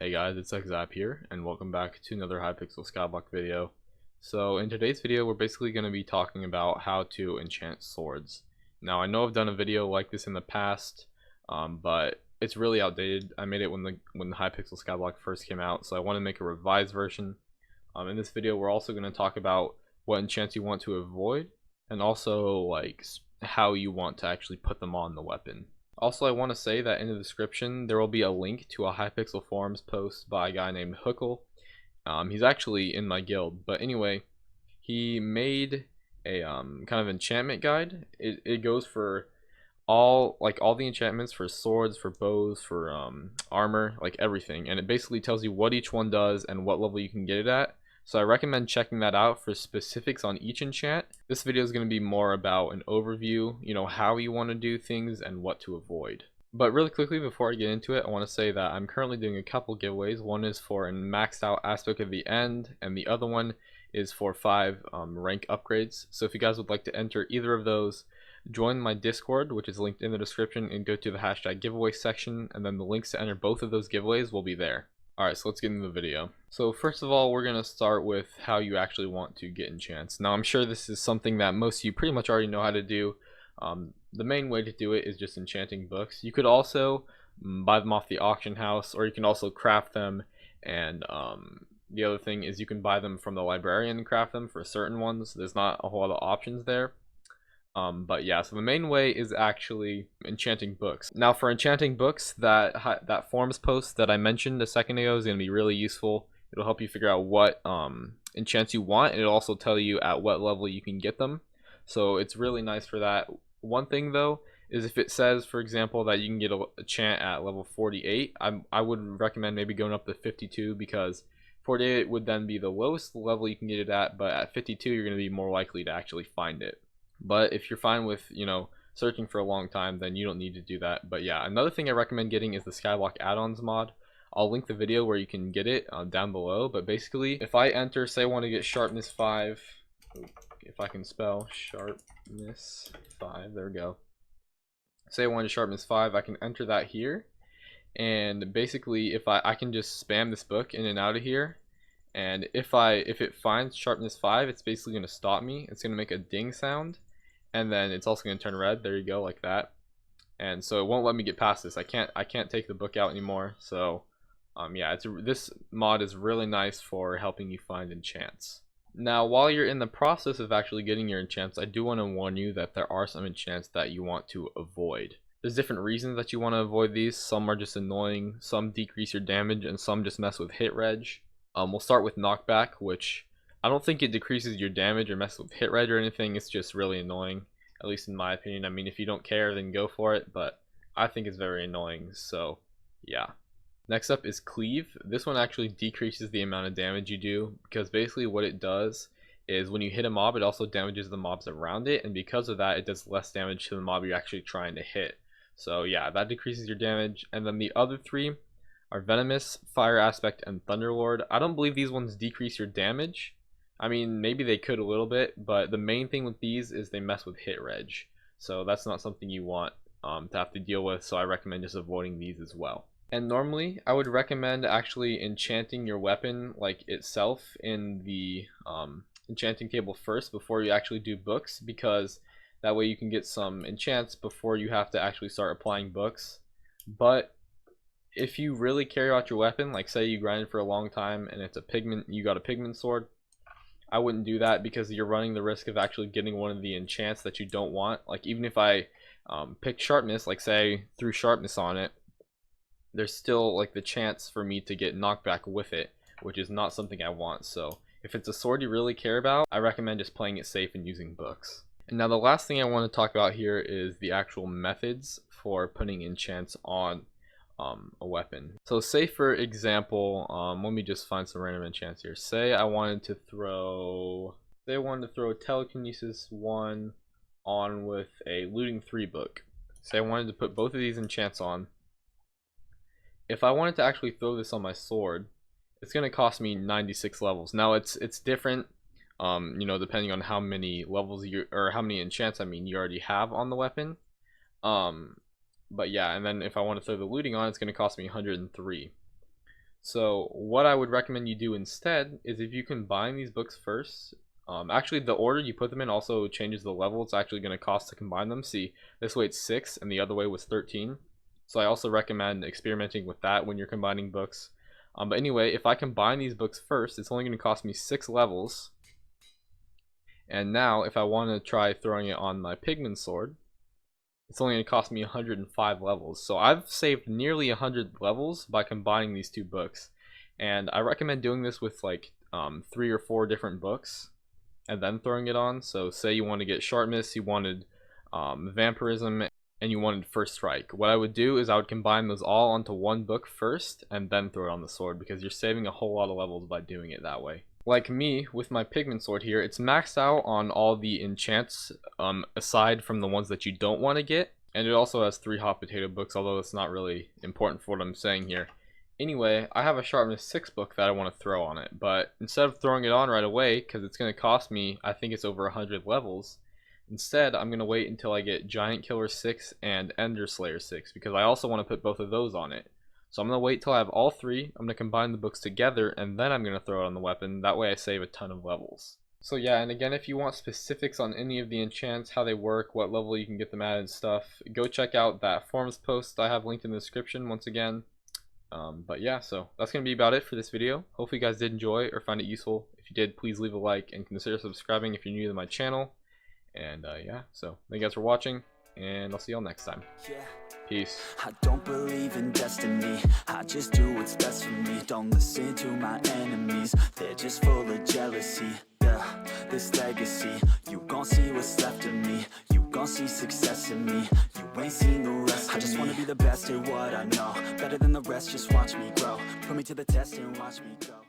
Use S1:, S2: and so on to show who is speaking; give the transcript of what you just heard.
S1: Hey guys, it's Xap here, and welcome back to another Hypixel SkyBlock video. So in today's video, we're basically going to be talking about how to enchant swords. Now I know I've done a video like this in the past, but it's really outdated. I made it when the Hypixel SkyBlock first came out, so I want to make a revised version. In this video, we're also going to talk about what enchants you want to avoid, and also like how you want to actually put them on the weapon. Also, I want to say that in the description there will be a link to a Hypixel forums post by a guy named Hypixel. He's actually in my guild, but anyway, he made a kind of enchantment guide. It goes for all the enchantments for swords, for bows, for armor, like everything, and it basically tells you what each one does and what level you can get it at. So I recommend checking that out for specifics on each enchant. This video is going to be more about an overview, how you want to do things and what to avoid. But really quickly before I get into it, I want to say that I'm currently doing a couple giveaways. One is for a maxed out aspect of the end, and the other one is for 5 rank upgrades. So if you guys would like to enter either of those, join my Discord, which is linked in the description, and go to the hashtag giveaway section, and then the links to enter both of those giveaways will be there. Alright, so let's get into the video. So first of all, we're going to start with how you actually want to get enchants. Now I'm sure this is something that most of you pretty much already know how to do. The main way to do it is just enchanting books. You could also buy them off the auction house, or you can also craft them, and the other thing is you can buy them from the librarian and craft them for certain ones. There's not a whole lot of options there. But yeah, so the main way is actually enchanting books. Now for enchanting books, that forums post that I mentioned a second ago is going to be really useful. It'll help you figure out what enchants you want, and it'll also tell you at what level you can get them. So it's really nice for that. One thing though is if it says, for example, that you can get a enchant at level 48, I would recommend maybe going up to 52, because 48 would then be the lowest level you can get it at, but at 52 you're going to be more likely to actually find it. But if you're fine with, searching for a long time, then you don't need to do that. But yeah, another thing I recommend getting is the Skyblock add-ons mod. I'll link the video where you can get it down below. But basically, if I enter, say I want to get sharpness 5, if I can spell sharpness 5, there we go. Say I wanted sharpness 5, I can enter that here. And basically, if I can just spam this book in and out of here. And if it finds sharpness 5, it's basically going to stop me. It's going to make a ding sound, and then it's also going to turn red. There you go, like that. And so it won't let me get past this. I can't take the book out anymore. So yeah, this mod is really nice for helping you find enchants. Now while you're in the process of actually getting your enchants, I do want to warn you that there are some enchants that you want to avoid. There's different reasons that you want to avoid these. Some are just annoying, some decrease your damage, and some just mess with hit reg. We'll start with knockback, which I don't think it decreases your damage or messes with hit reg or anything. It's just really annoying, at least in my opinion. I mean, if you don't care, then go for it, but I think it's very annoying, so yeah. Next up is cleave. This one actually decreases the amount of damage you do, because basically what it does is when you hit a mob, it also damages the mobs around it, and because of that, it does less damage to the mob you're actually trying to hit. So yeah, that decreases your damage. And then the other 3 are Venomous, Fire Aspect, and Thunderlord. I don't believe these ones decrease your damage. I mean, maybe they could a little bit, but the main thing with these is they mess with hit reg. So that's not something you want to have to deal with, so I recommend just avoiding these as well. And normally, I would recommend actually enchanting your weapon like itself in the enchanting table first before you actually do books, because that way you can get some enchants before you have to actually start applying books. But if you really care about your weapon, like say you grinded for a long time and you got a pigment sword, I wouldn't do that, because you're running the risk of actually getting one of the enchants that you don't want. Like even if I pick sharpness, like say I threw sharpness on it, there's still like the chance for me to get knockback with it, which is not something I want. So if it's a sword you really care about, I recommend just playing it safe and using books. And now the last thing I want to talk about here is the actual methods for putting enchants on a weapon. So say for example, let me just find some random enchants here. Say I wanted to throw telekinesis 1 on with a looting 3 book. Say I wanted to put both of these enchants on. If I wanted to actually throw this on my sword, it's going to cost me 96 levels. Now it's different, depending on how many levels how many enchants you already have on the weapon. But yeah, and then if I want to throw the looting on, it's going to cost me 103. So what I would recommend you do instead is if you combine these books first, actually the order you put them in also changes the level it's actually going to cost to combine them. See, this way it's 6 and the other way was 13. So I also recommend experimenting with that when you're combining books. But anyway, if I combine these books first, it's only going to cost me 6 levels. And now if I want to try throwing it on my pigman sword, it's only going to cost me 105 levels. So I've saved nearly 100 levels by combining these two books. And I recommend doing this with like 3 or 4 different books and then throwing it on. So say you want to get Sharpness, you wanted Vampirism, and you wanted First Strike. What I would do is I would combine those all onto one book first and then throw it on the sword, because you're saving a whole lot of levels by doing it that way. Like me, with my pigment sword here, it's maxed out on all the enchants, aside from the ones that you don't want to get. And it also has 3 hot potato books, although it's not really important for what I'm saying here. Anyway, I have a Sharpness 6 book that I want to throw on it, but instead of throwing it on right away, because it's going to cost me, I think it's over 100 levels, instead I'm going to wait until I get Giant Killer 6 and Ender Slayer 6, because I also want to put both of those on it. So I'm going to wait till I have all 3, I'm going to combine the books together, and then I'm going to throw it on the weapon. That way I save a ton of levels. So yeah, and again, if you want specifics on any of the enchants, how they work, what level you can get them at and stuff, go check out that forums post I have linked in the description once again. But yeah, so that's going to be about it for this video. Hopefully you guys did enjoy or find it useful. If you did, please leave a like and consider subscribing if you're new to my channel. And yeah, so thank you guys for watching, and I'll see y'all next time. Peace.
S2: I don't believe in destiny, I just do what's best for me. Don't listen to my enemies, they're just full of jealousy. Yeah, this legacy, you gon' see what's left of me. You gon' see success in me, you ain't seen the rest of me. I just wanna be the best at what I know, better than the rest, just watch me grow. Put me to the test and watch me go.